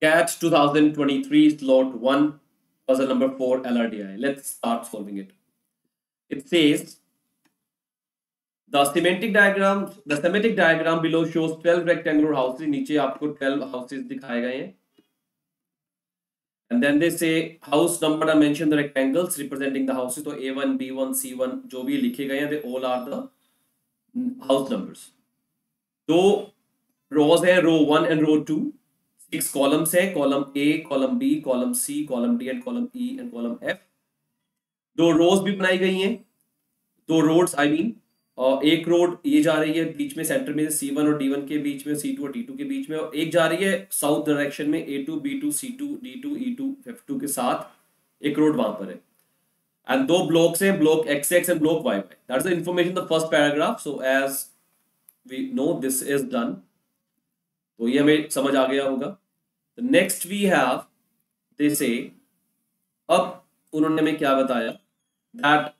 CAT 2023 slot 1 puzzle number 4 LRDI. Let's start solving it. It says the schematic diagram below shows 12 rectangular houses. नीचे आपको 12 houses दिखाए गए हैं. And then they say house number are mentioned the rectangles representing the houses. तो A1, B1, C1 जो भी लिखे गए हैं they all are the house numbers. दो rows है row 1 and row 2. 6 columns है column A, column B, column C, column D and column E and column F. दो rows भी बनाई गई हैं. दो roads I mean. और एक रोड ये जा रही है बीच में सेंटर में C1 और D1 के बीच में C2 और D2 के बीच में और एक जा रही है साउथ डायरेक्शन में A2 B2 C2 D2 E2 F2 के साथ एक रोड वहां पर है एंड दो ब्लॉक्स हैं block XX and block YY. That's the information the first paragraph. So as we know this is done. तो ये हमें समझ आ गया होगा. नेक्स्ट वी हैव दे से अब उन्होंने हमें क्या बताया that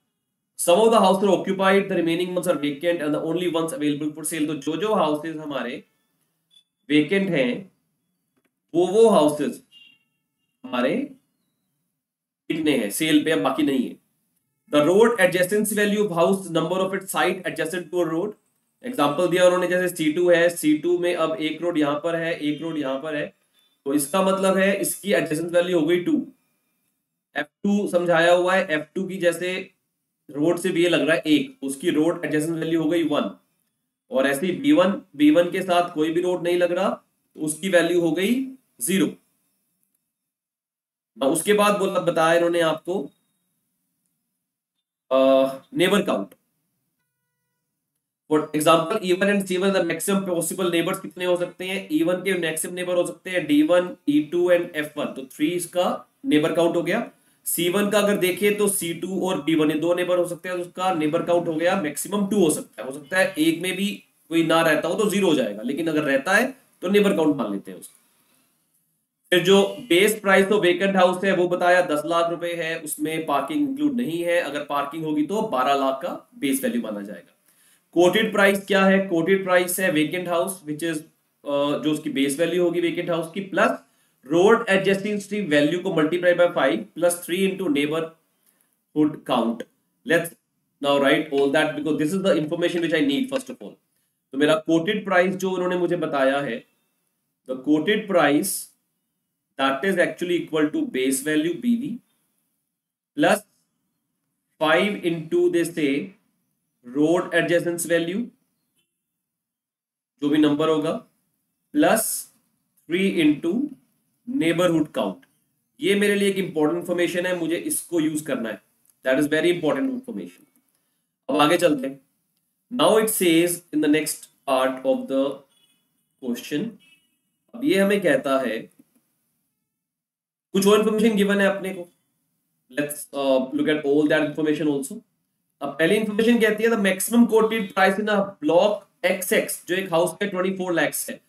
some of the houses are occupied, the remaining ones are vacant and the only ones available for sale. तो जो houses हमारे vacant हैं वो houses हमारे कितने हैं सेल पे, बाकी नहीं है. The road adjacency value of house number of its site adjacent to a road. Example दिया उन्होंने जैसे C2 है, C2 में अब एक रोड यहां पर है एक रोड यहां पर है तो इसका मतलब है इसकी एडजेसेंट वैल्यू हो गई 2. F2 समझाया हुआ है. F2 की जैसे रोड से भी ये लग रहा है एक, उसकी रोड एडजेसेंट वैल्यू हो गई 1 और ऐसे ही B1 के साथ कोई भी रोड नहीं लग रहा तो उसकी वैल्यू हो गई 0. उसके बाद बताया इन्होंने आपको neighbour count. For example E1 and C1 the maximum possible neighbours कितने हो सकते हैं. E1 के मैक्सिमम नेबर हो सकते हैं D1 E2 एंड F1. तो 3 इसका नेबर काउंट हो गया. C1 का अगर देखिए तो C2 और B1 दो नेबर हो सकते हैं तो उसका नेबर काउंट हो गया मैक्सिमम 2 हो सकता है एक में भी कोई ना रहता हो तो 0 हो जाएगा लेकिन अगर रहता है तो नेबर काउंट मान लेते हैं उसका. फिर जो बेस प्राइस तो वेकेंट हाउस है वो बताया 10 लाख रुपए है, उसमें पार्किंग इंक्लूड नहीं है. अगर पार्किंग होगी तो 12 लाख का बेस वैल्यू माना जाएगा. कोटेड प्राइस क्या है. कोटेड प्राइस है वेकेंट हाउस विच इज जो उसकी बेस वैल्यू होगी वेकेंट हाउस की प्लस रोड एडजेसेंसी वैल्यू को multiply by 5 plus 3 into neighbourhood count. Let's now write all that because this is the information which I need first of all. तो मेरा quoted price जो उन्होंने मुझे बताया है the quoted price that is actually equal to base value BV plus 5 into they से road एडजेसेंस value जो भी नंबर होगा प्लस 3 इनटू नेबरहुड काउंट. ये मेरे लिए एक इंपॉर्टेंट इंफॉर्मेशन है, मुझे इसको यूज करना है. That is very important information. अब आगे चलते हैं. Now it says in the next part of the question. अब ये हमें कहता है कुछ और इंफॉर्मेशन गिवन है अपने को. Let's look at all that information also. अब पहली इंफॉर्मेशन कहती है the maximum coated price in a block XX जो एक हाउस का 24 लाख है.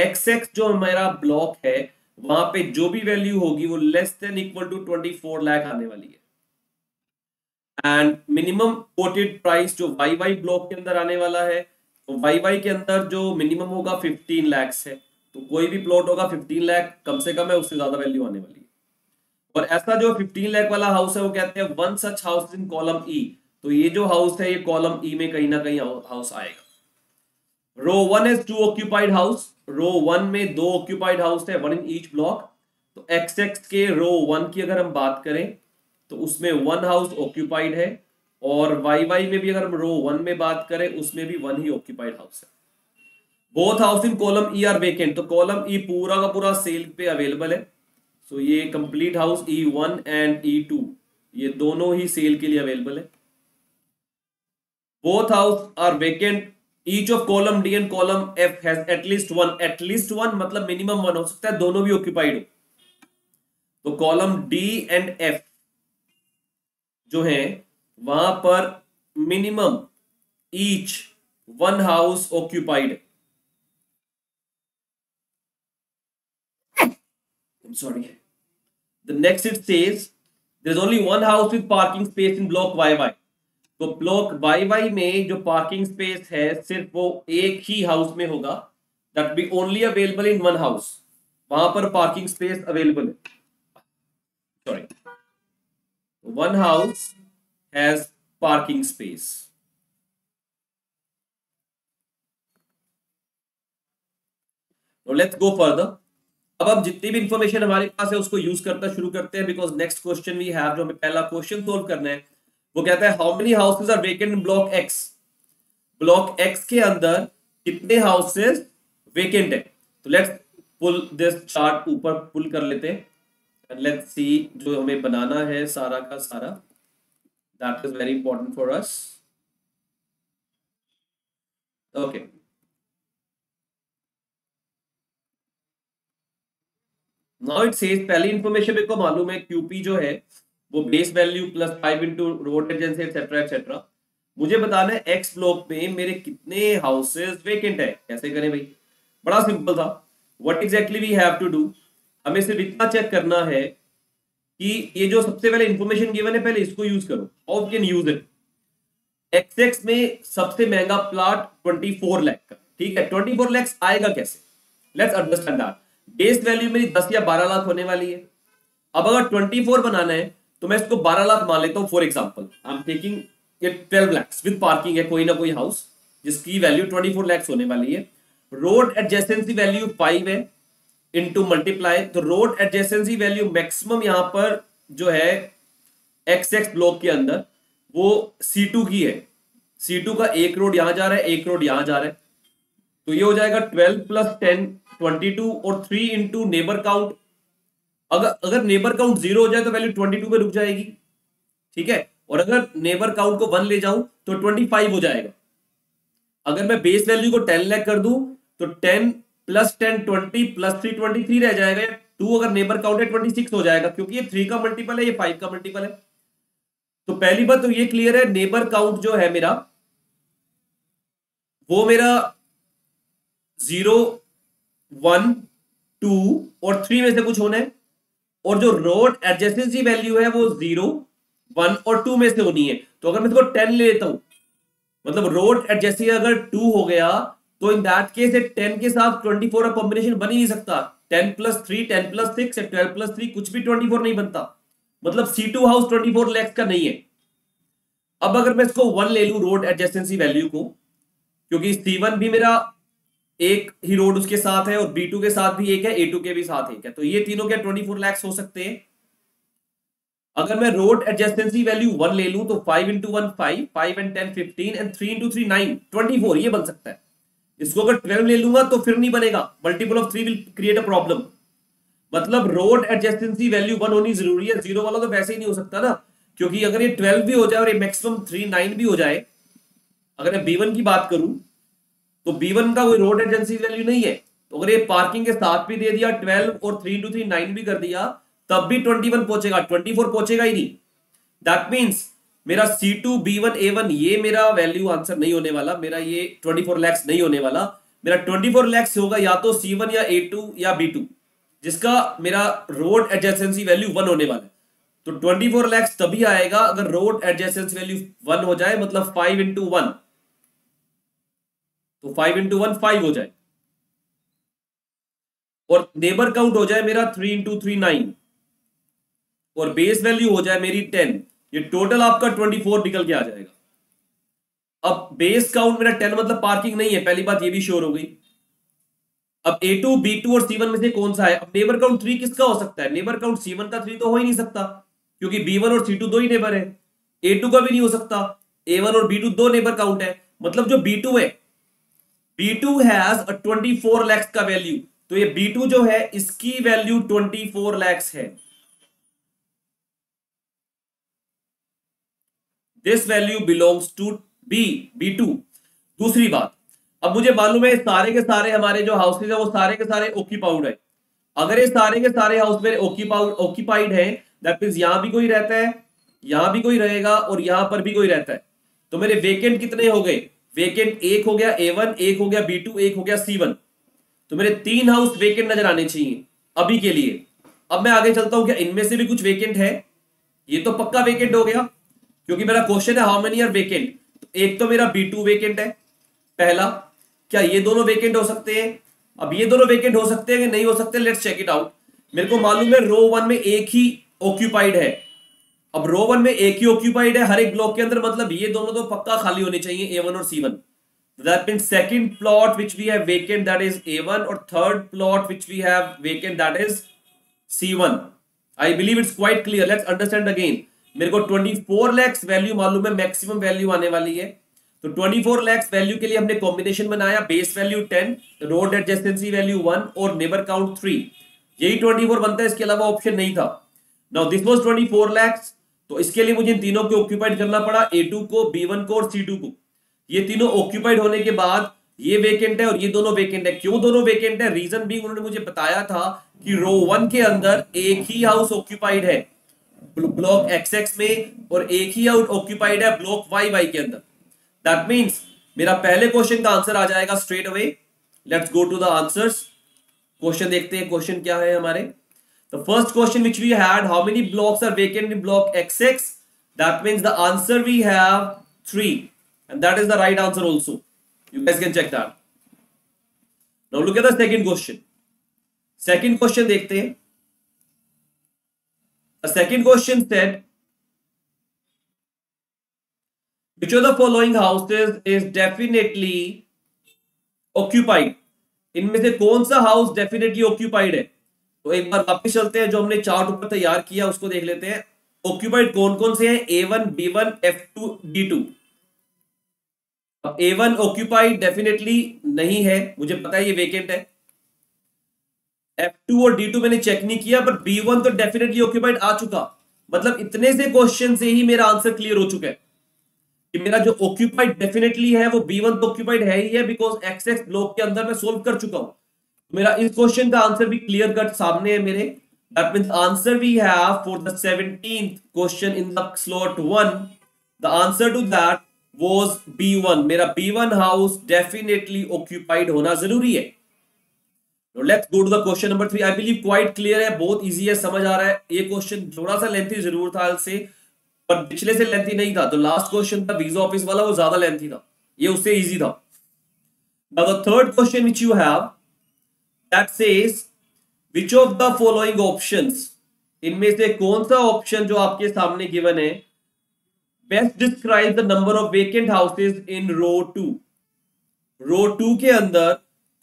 XX जो हमारा ब्लॉक है वहां पे जो भी वैल्यू होगी वो less than equal to 24 lakh आने वाली है. एंड मिनिमम कोटेड प्राइस जो YY ब्लॉक के अंदर आने वाला है तो YY के अंदर जो मिनिमम होगा 15 लाख है. तो कोई भी प्लॉट होगा 15 लाख कम से कम है उससे ज्यादा वैल्यू आने वाली है. और ऐसा जो 15 लाख वाला हाउस है वो कहते हैं one such house in column E. तो ये जो हाउस है ये कॉलम E में कहीं ना कहीं हाउस आएगा. रो 1 is 2 occupied house. रो 1 में 2 occupied house है 1 in each block. तो XX के रो 1 की अगर हम बात करें तो उसमें 1 हाउस occupied है और YY में भी अगर हम रो 1 में बात करें उसमें भी 1 ही occupied हाउस है. Both house in column E are vacant. तो कॉलम E पूरा का पूरा सेल पे अवेलेबल है. सो ये complete house E1 and E2 ये दोनों ही सेल के लिए अवेलेबल है. Both house are vacant. Each of column D and column F has at least one मतलब मिनिमम 1 हो सकता है दोनों भी ऑक्यूपाइड हो. तो कॉलम D एंड F जो है वहां पर मिनिमम ईच 1 हाउस ऑक्यूपाइड है. Sorry. The next it says there is only one house with parking space in block YY. तो ब्लॉक YY में जो पार्किंग स्पेस है सिर्फ वो एक ही हाउस में होगा. That be only available in one house. वहां पर पार्किंग स्पेस अवेलेबल है, sorry, one house has parking space. Let's go further. अब हम जितनी भी इंफॉर्मेशन हमारे पास है उसको यूज करना शुरू करते हैं, because next question we have, जो हमें पहला क्वेश्चन सोल्व करना है, वो कहता है how many houses are vacant in block X. Block X के अंदर कितने हाउसेज वेकेंट है। तो लेट्स पुल दिस चार्ट ऊपर पुल कर लेते हैं एंड लेट्स सी जो हमें बनाना है सारा का सारा, that is very important for us. Okay, now it says, पहली इंफॉर्मेशन मेरे को मालूम है क्यूपी जो है वो base value plus 5 into road agency etcetera etcetera. मुझे बताना है एक्स ब्लॉक में मेरे कितने हाउसेज वेकेंट है। कैसे करें भाई, बड़ा सिंपल था। What exactly we have to do, हमें सिर्फ इतना चेक करना है कि ये जो सबसे पहले इंफॉर्मेशन गिवन है पहले इसको यूज करो। How can use it. X में सबसे महंगा प्लॉट 24 लाख का, ठीक है। 24 लाख आएगा कैसे, let's understand that. Base value मेरी 10 या 12 लाख होने वाली है। अब अगर 24 बनाना है तो मैं इसको 12 लाख मान लेता हूं। For example I am taking ये 12 लाख विद पार्किंग है, कोई ना कोई हाउस जिसकी वैल्यू 24 लाख होने वाली है। रोड एडजेसेंसी वैल्यू 5 है इनटू मल्टीप्लाई, तो रोड एडजेसेंसी वैल्यू मैक्सिमम यहां पर जो है एक्स ब्लॉक के अंदर वो C2 की है। C2 का एक रोड यहां जा रहा है, एक रोड यहां जा रहा है, तो ये हो जाएगा 12 प्लस 10 22 और 3 इंटू नेबर काउंट। अगर नेबर काउंट 0 हो जाए तो वैल्यू 22 में रुक जाएगी, ठीक है। और अगर नेबर काउंट को 1 ले जाऊं तो 25 हो जाएगा। अगर मैं बेस वैल्यू को 10 लाख कर दूं तो 10 प्लस 10 20 प्लस 3 23 रह जाएगा। 2 अगर नेबर काउंट है 26 हो जाएगा, क्योंकि ये 3 का मल्टीपल है, ये 5 का मल्टीपल है। तो पहली बात तो ये क्लियर है, नेबर काउंट जो है मेरा वो मेरा 0 1 2 और 3 में से कुछ होना है। और जो रोड एडजेसेंसी वैल्यू है वो 0 1 और 2 में से होनी है। तो अगर मैं इसको 10 ले लेता हूं, मतलब रोड एडजेसेंसी अगर 2 हो गया तो इन दैट केस 10 के साथ 24 का कॉम्बिनेशन बन ही नहीं सकता। 10 प्लस 3 10 प्लस 6 12 प्लस 3 कुछ भी 24 नहीं बनता। मतलब C2 हाउस 24 लाख का नहीं है। अब अगर मैं इसको 1 ले लूं रोड एडजेसेंसी वैल्यू को, क्योंकि C1 भी मेरा एक ही रोड उसके साथ है और B2 के साथ भी एक है, A2 के भी साथ एक है, तो ये तीनों क्या 24 लाख हो सकते हैं। अगर मैं रोड एडजेसेंसी वैल्यू 1 ले लूं तो 5 इंटू 1 5 5 एंड 10 15 एंड 3 इंटू 3 9 24 ये बन सकता है। इसको अगर 12 ले लूंगा तो फिर नहीं बनेगा, multiple of 3 will create a problem. मतलब रोड एडजेसेंसी वैल्यू 1 होनी जरूरी है, 0 वाला तो वैसे ही नहीं हो सकता ना, क्योंकि अगर ये 12 भी हो जाए और ये मैक्सिमम 3 9 भी हो जाए, अगर मैं B1 की बात करूं तो B1 का कोई रोड एडजेंसी वैल्यू नहीं है। तो अगर ये पार्किंग के साथ भी दे दिया 12 और 3 इंटू 3 9 भी कर दिया तब भी 21 पहुंचेगा, 24 पहुंचेगा ही नहीं। दैट मींस मेरा C2 B1 A1 ये मेरा वैल्यू आंसर नहीं होने वाला, मेरा ये 24 लाख नहीं होने वाला। मेरा 24 लाख होगा या तो C1 या A2 या B2, जिसका मेरा रोड एडजेसेंसी वैल्यू 1 होने वाला है। तो 24 लाख तभी आएगा अगर रोड एडजेसेंसी वैल्यू 1 हो जाए, मतलब 5 इंटू 1, तो 5 इंटू 1 5 हो जाए और नेबर काउंट हो जाए मेरा 3 इंटू 3 9 और बेस वैल्यू हो जाए मेरी 10, ये टोटल आपका 24 निकल के आ जाएगा। अब बेस काउंट मेरा 10 मतलब पार्किंग नहीं है, पहली बात ये भी श्योर हो गई। अब A2 B2 और C1 में से कौन सा है। अब नेबर काउंट 3 किसका हो सकता है, नेबर काउंट C1 का 3 तो हो ही नहीं सकता, क्योंकि B1 और C2 दो ही नेबर है। A2 का भी नहीं हो सकता, A1 और B2 दो नेबर काउंट है। मतलब जो B2 है, B2 हैज अ 24 लाख का वैल्यू, तो ये B2 जो है इसकी वैल्यू 24 लाख है। This value belongs to B2। दूसरी बात, अब मुझे मालूम है सारे के सारे हमारे जो हाउसेज है वो सारे के सारे ऑक्यूपाइड है। अगर ये सारे के सारे हाउस मेरे ऑक्यूपाइड है, दैट मींस यहां भी कोई रहता है, यहां भी कोई रहेगा और यहां पर भी कोई रहता है। तो मेरे वेकेंट कितने हो गए, वेकेंट एक हो गया A1, एक हो गया B2, एक हो गया C1। तो मेरे 3 हाउस वेकेंट नजर आने चाहिए अभी के लिए। अब मैं आगे चलता हूं, क्या इनमें से भी कुछ वेकेंट है। ये तो पक्का वेकेंट हो गया, क्योंकि मेरा क्वेश्चन है हाउ मेनी आर वेकेंट। तो एक तो मेरा B2 वेकेंट है पहला, क्या ये दोनों वेकेंट हो सकते हैं। अब ये दोनों वेकेंट हो सकते हैं कि नहीं हो सकते, लेट्स चेक इट आउट। मेरे को मालूम है रो 1 में एक ही ऑक्यूपाइड है। अब रो 1 में एक ही ऑक्यूपाइड है हर एक ब्लॉक के अंदर, मतलब ये दोनों तो पक्का खाली होने चाहिए, A1 और C1। That means second plot which we have vacant, that is A1, or third plot which we have vacant, that is C1. I believe it's quite clear. Let's understand again. मेरे को 24 lakhs value मालूम है, maximum value आने वाली है। तो 24 lakhs value के लिए हमने कॉम्बिनेशन बनाया, base value 10, road adjacency value 1 और नेबर काउंट 3। यही 24 बनता है, इसके अलावा ऑप्शन नहीं था। नाउ दिस वाज 24 lakhs, तो इसके लिए मुझे इन तीनों को ऑक्यूपाइड करना पड़ा, A2 को, B1 को और C2 को। ये तीनों ऑक्यूपाइड होने के बाद ये वेकेंट है और ये दोनों वेकेंट है। क्यों दोनों वेकेंट है? रीजन भी उन्होंने मुझे बताया था कि रो 1 के अंदर एक ही हाउस ऑक्यूपाइड है ब्लॉक XX में और एक ही हाउस ऑक्यूपाइड है ब्लॉक YY के अंदर। दैट मींस मेरा पहले क्वेश्चन का आंसर आ जाएगा straight away. Let's go to the answers. Question देखते हैं, क्वेश्चन क्या है हमारे। The first question which we had, how many blocks are vacant in block XX? That means the answer we have 3, and that is the right answer also. You guys can check that. Now look at the second question. Second question देखते हैं। The second question said, which of the following houses is definitely occupied? इनमें से कौन सा house definitely occupied है? तो एक बार वापस चलते हैं, जो हमने चार्ट ऊपर तैयार किया उसको देख लेते हैं। ऑक्यूपाइड कौन कौन से हैं? A1, B1, F2, D2। अब A1 ऑक्यूपाइड डेफिनेटली नहीं है, मुझे पता है ये वेकेंट है। F2 और D2 मैंने चेक नहीं किया, पर B1 तो डेफिनेटली ऑक्यूपाइड आ चुका। मतलब इतने से क्वेश्चन से ही मेरा आंसर क्लियर हो चुका है कि मेरा जो ऑक्यूपाइड डेफिनेटली है वो B1 तो ऑक्यूपाइड है ही है, बिकॉज XX ब्लॉक के अंदर मैं सोल्व कर चुका हूं। मेरा इस क्वेश्चन का आंसर भी क्लियर कट सामने है मेरे। That means answer we have for the 17th question in the slot 1, the answer to that was B1। मेरा B1 हाउस डेफिनेटली ऑक्यूपाइड होना जरूरी है। Let's go to the question number 3। I believe quite clear है, बहुत easy है, समझ आ रहा है। ये क्वेश्चन थोड़ा सा लेंथी जरूर था से, पर पिछले से लेंथी नहीं था। तो लास्ट क्वेश्चन था वीजा ऑफिस वाला, वो ज्यादा लेंथी था, ये उससे इजी था। Now the third question which you have, that says which of the following options, इनमें से कौन सा ऑप्शन जो आपके सामने गिवन है, best describe the number of vacant houses in row 2। रो 2 के अंदर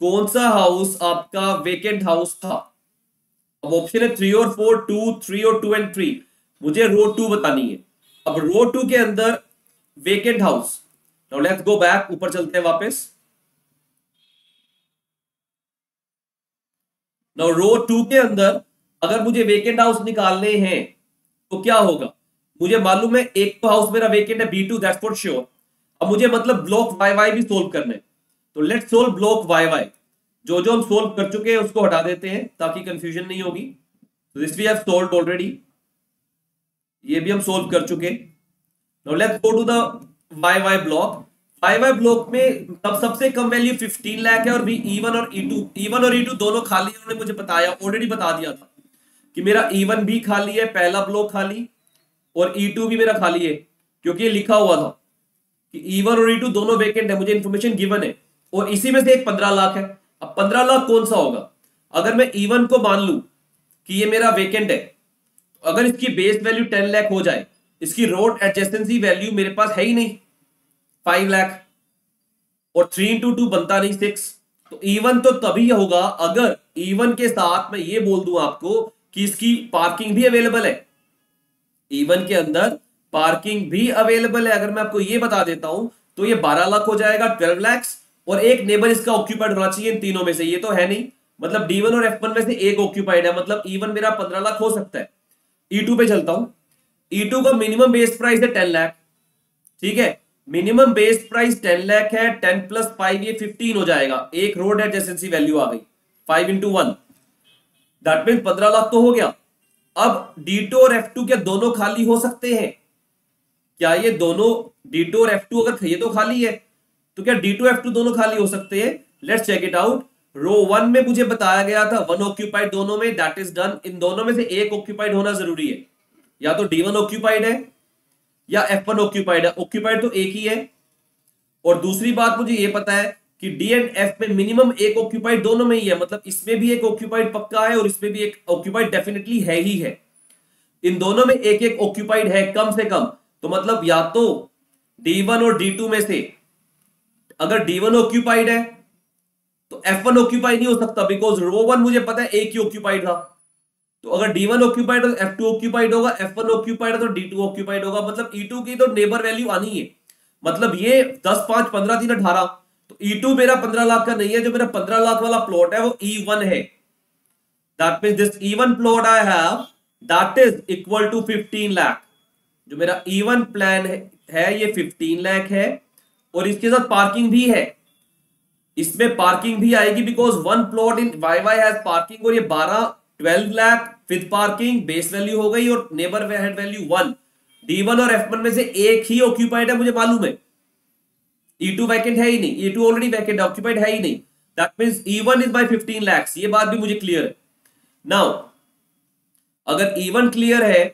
कौन सा हाउस आपका वेकेंट हाउस था? अब ऑप्शन है 3 और 4, 2, 3 और 2 एंड 3। मुझे रो 2 बतानी है। अब रो 2 के अंदर vacant house, now let's go back, ऊपर चलते हैं वापस। नाउ रो 2 के अंदर अगर मुझे वेकेंट हाउस निकालने हैं तो क्या होगा? मुझे मालूम है एक तो हाउस मेरा वेकेंट है B2, दैट्स फॉर श्योर। अब मुझे मतलब ब्लॉक YY भी सोल्व करना है, तो लेट्स सोल्व ब्लॉक YY। जो जो हम सोल्व कर चुके हैं उसको हटा देते हैं ताकि कंफ्यूजन नहीं होगी। तो this we have solved already, ये भी हम सोल्व कर चुके। Now let's go to the YY block. YY block में तब सबसे कम वैल्यू 15 लाख है और भी E1 और E2 दोनों खाली है। उन्होंने मुझे बताया, ऑलरेडी बता दिया था कि मेरा E1 भी खाली है, पहला ब्लॉक खाली, और E2 भी मेरा खाली है, क्योंकि ये लिखा हुआ था कि E1 और E2 दोनों वेकेंट है, मुझे इंफॉर्मेशन गिवन है। और इसी में से एक 15 लाख है। अब 15 लाख कौन सा होगा? अगर मैं E1 को मान लूं कि ये मेरा वेकेंट है, तो अगर इसकी बेस वैल्यू 10 लाख हो जाए, इसकी रोड एडजेसेंसी वैल्यू मेरे पास है ही नहीं 5 लाख, और 3 into 2 बनता नहीं 6। तो E1 तो तभी होगा अगर E1 के साथ मैं ये बोल दूं आपको कि इसकी पार्किंग भी अवेलेबल है। E1 के अंदर पार्किंग भी अवेलेबल है, अगर मैं आपको ये बता देता हूं तो ये 12 लाख हो जाएगा, 12 लाख, और एक नेबर इसका ऑक्यूपाइड होना चाहिए इन तीनों में से। ये तो है नहीं, मतलब D1 और F1 में से एक ऑक्यूपाइड है, मतलब E1 मेरा 15 लाख हो सकता है। E2 पे चलता हूं। E2 का मिनिमम बेस प्राइस है 10 लाख, ठीक है, मिनिमम बेस प्राइस 10 लाख है, 10 + 5 ये 15 हो जाएगा। एक रोड एडजेसेंसी वैल्यू आ गई 5 into 1, दैट मींस 15 लाख तो हो गया। अब D2 और F2 क्या दोनों खाली हो सकते हैं? क्या ये दोनों D2 और F2 अगर ये तो खाली है, तो क्या D2 F2 दोनों खाली हो सकते हैं? Let's check it out. Row 1 में मुझे बताया गया था 1 ऑक्यूपाइड दोनों में, दैट इज डन। इन दोनों में से एक ऑक्यूपाइड होना जरूरी है, या तो D1 ऑक्यूपाइड है या F1 ऑक्यूपाइड है। ऑक्यूपाइड तो एक ही है। और दूसरी बात मुझे ये पता है कि डी एंड एफ में मिनिमम एक ऑक्यूपाइड दोनों में ही है, मतलब इसमें भी एक ऑक्यूपाइड पक्का है और इसमें भी एक ऑक्यूपाइड डेफिनेटली है ही है, इन दोनों में एक एक ऑक्यूपाइड है कम से कम। तो मतलब या तो D1 और D2 में से अगर D1 ऑक्यूपाइड है तो F1 ऑक्यूपाइड नहीं हो सकता, बिकॉज रो 1 मुझे पता है एक ही ऑक्यूपाइड था। तो अगर D1 ऑक्यूपाइड है तो F2 ऑक्यूपाइड होगा, F1 ऑक्यूपाइड है तो D2 ऑक्यूपाइड होगा, मतलब E2 की तो नेबर वैल्यू आनी है। मतलब ये 10 5 15 3 18, तो E2 मेरा 15 लाख का नहीं है, जो मेरा 15 लाख वाला प्लॉट है वो E1 है। That means this E1 plot I have that is equal to 15 lakh. जो मेरा E1 प्लान है ये 15 लाख है, और इसके साथ पार्किंग भी है, इसमें पार्किंग भी आएगी because one plot in YY has parking, और ये 12 lakh with parking base value हो गई, और नेबर वैल्यू 1। D1 और F1 में से एक ही ऑक्यूपाइड है, मुझे मालूम है। E2 वैकेंट है ही नहीं, E2 ऑलरेडी वैकेंट ऑक्यूपाइड है ही नहीं। That means E1 is by 15 lakh, ये बात भी मुझे क्लियर है। नाउ अगर E1 क्लियर है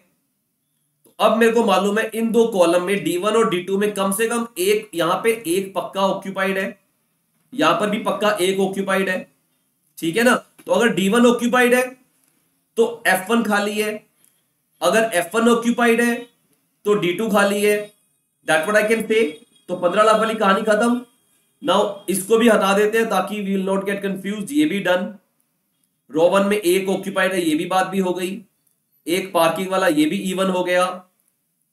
तो अब मेरे को मालूम है इन दो कॉलम में D1 और D2 में कम से कम एक, यहां पे एक पक्का ऑक्यूपाइड है, यहां पर भी पक्का एक ऑक्यूपाइड है, ठीक है ना। तो अगर D1 ऑक्यूपाइड है तो F1 खाली है, अगर F1 ऑक्यूपाइड है तो D2 खाली है। That what I can say. तो 15 लाख वाली कहानी खत्म। नाउ इसको भी हटा देते हैं ताकि we will not get confuse, ये भी डन। रो 1 में एक ऑक्यूपाइड है, ये भी बात भी हो गई। एक पार्किंग वाला, ये भी E1 हो गया।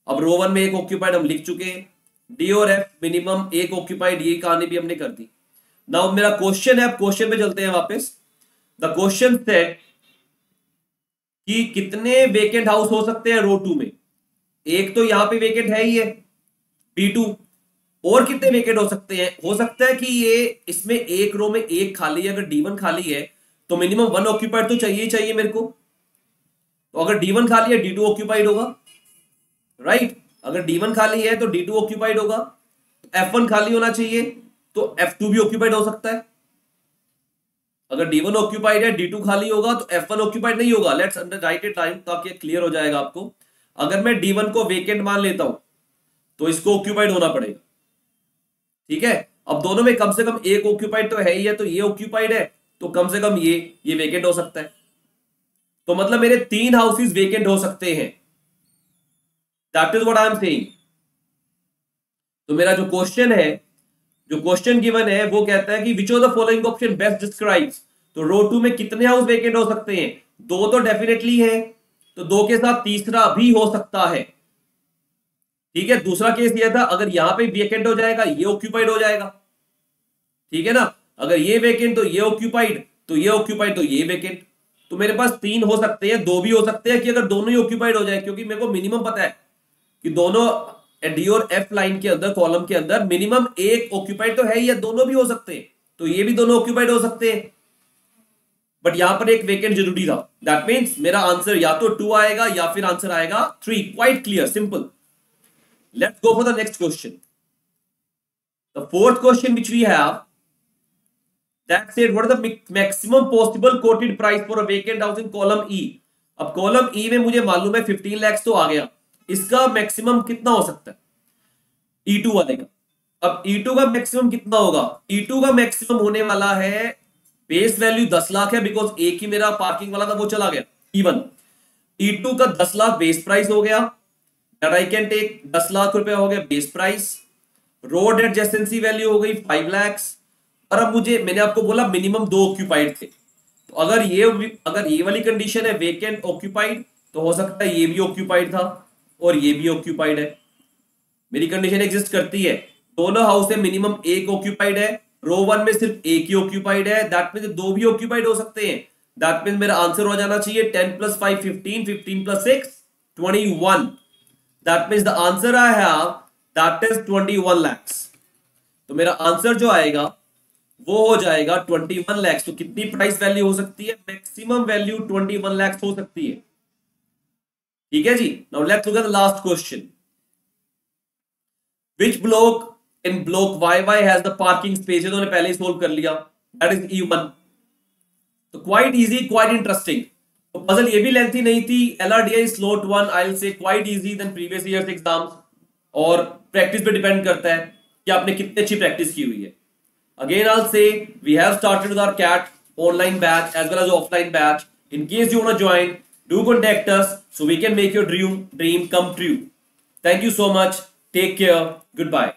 अब रो 1 में एक ऑक्यूपाइड हम लिख चुके, D और F मिनिमम एक ऑक्यूपाइड, ये कहानी भी हमने कर दी। नाउ मेरा क्वेश्चन है, अब क्वेश्चन पे चलते हैं वापस। द क्वेश्चन सेड कि कितने वेकेंट हाउस हो सकते हैं रो 2 में। एक तो यहां पे वेकेंट है ही है B2, और कितने वेकेंट हो सकते हैं। हो सकता है कि ये इसमें एक रो में एक खाली है, अगर D1 खाली है तो मिनिमम 1 ऑक्यूपाइड तो चाहिए ही चाहिए मेरे को। तो अगर D1 खाली है D2 ऑक्यूपाइड होगा, राइट। अगर D1 खाली है तो D2 ऑक्यूपाइड होगा, F1 खाली होना चाहिए तो F2 भी ऑक्यूपाइड हो सकता है। अगर D1 ऑक्यूपाइड है D2 खाली होगा तो F1 ऑक्यूपाइड नहीं होगा। लेट्स राइट इट टाइम ताकि क्लियर हो जाएगा आपको। अगर मैं D1 को वेकेंट मान लेता हूं तो इसको ऑक्यूपाइड होना पड़ेगा, ठीक है। अब दोनों में कम से कम एक ऑक्यूपाइड तो है ही है, तो ये ऑक्यूपाइड है तो कम से कम ये वेकेंट हो सकता है। तो मतलब मेरे 3 हाउसेस वेकेंट हो सकते हैं। That is what I am saying. तो मेरा जो क्वेश्चन है, जो क्वेश्चन गिवन है वो कहता है कि which of the following option best describes. तो रो 2 में कितने हाउस वेकेंट हो सकते हैं। 2 तो डेफिनेटली है, तो 2 के साथ तीसरा भी हो सकता है, ठीक है। दूसरा केस ये था, अगर यहां पे वेकेंट हो जाएगा ये ऑक्यूपाइड हो जाएगा, ठीक है ना। अगर ये वेकेंट तो ये ऑक्यूपाइड, तो ये ऑक्यूपाइड तो ये वेकेंट। तो मेरे पास 3 हो सकते हैं, 2 भी हो सकते हैं कि अगर दोनों ही ऑक्यूपाइड हो जाए, क्योंकि मेरे को मिनिमम पता है कि दोनों डी और एफ लाइन के अंदर, कॉलम के अंदर मिनिमम एक ऑक्यूपाइड तो है ही, या दोनों भी हो सकते हैं। तो ये भी दोनों ऑक्यूपाइड हो सकते हैं, बट यहां पर एक वेकेंट जरूरी था। दैट मींस मेरा आंसर या तो 2 आएगा या फिर आंसर आएगा 3। Quite clear, simple. Let's go for the next question. The fourth question which we have that said what is the maximum possible quoted price for a vacant house in column E। अब column E में मुझे मालूम है 15 लाख तो आ गया, इसका maximum कितना हो सकता है E2 वाले का। अब E2 का मैक्सिमम कितना होगा। E2 का मैक्सिमम होने वाला है, बेस वैल्यू 10 लाख है बिकॉज एक ही मेरा पार्किंग वाला था वो चला गया E1। E2 का 10 लाख बेस प्राइस हो गया, that I can take 10 lakh रुपए हो गया base price. Road adjacency value हो गई 5 लाख। और अब मुझे, मैंने आपको बोला मिनिमम 2 ऑक्यूपाइड थे, तो अगर ये वाली कंडीशन है वेकेंट ऑक्यूपाइड, तो हो सकता है ये भी ऑक्यूपाइड था और ये भी ऑक्यूपाइड है। मेरी कंडीशन एग्जिस्ट करती है, दोनों हाउस में मिनिमम एक ऑक्यूपाइड है, रो 1 में सिर्फ एक ही ऑक्यूपाइड है। दैट मींस 2 भी ऑक्यूपाइड हो सकते हैं। दैट मींस मेरा आंसर हो जाना चाहिए 10 + 5 15, 15 + 6 21। That means the answer I have that is 21 lakh. तो मेरा आंसर जो आएगा वो हो जाएगा 21 लाख। तो कितनी प्राइस वैल्यू हो सकती है, मैक्सिमम वैल्यू 21 लाख हो सकती है, ठीक है जी। Now let's look at the last question. Which block in block YY has the parking space. इन्होंने पहले ही सोल्व कर लिया, दैट इज E1। तो क्वाइट इजी, क्वाइट इंटरेस्टिंग। तो पजल ये भी लेंथी नहीं थी। LRDI slot 1 I will say quite easy than previous years exams, और प्रैक्टिस पे डिपेंड करता है कि आपने कितनी अच्छी प्रैक्टिस की हुई है। Again, I'll say we have started with our CAT online batch as well as offline batch. In case you want to join, do contact us so we can make your dream come true. Thank you so much. Take care. Goodbye.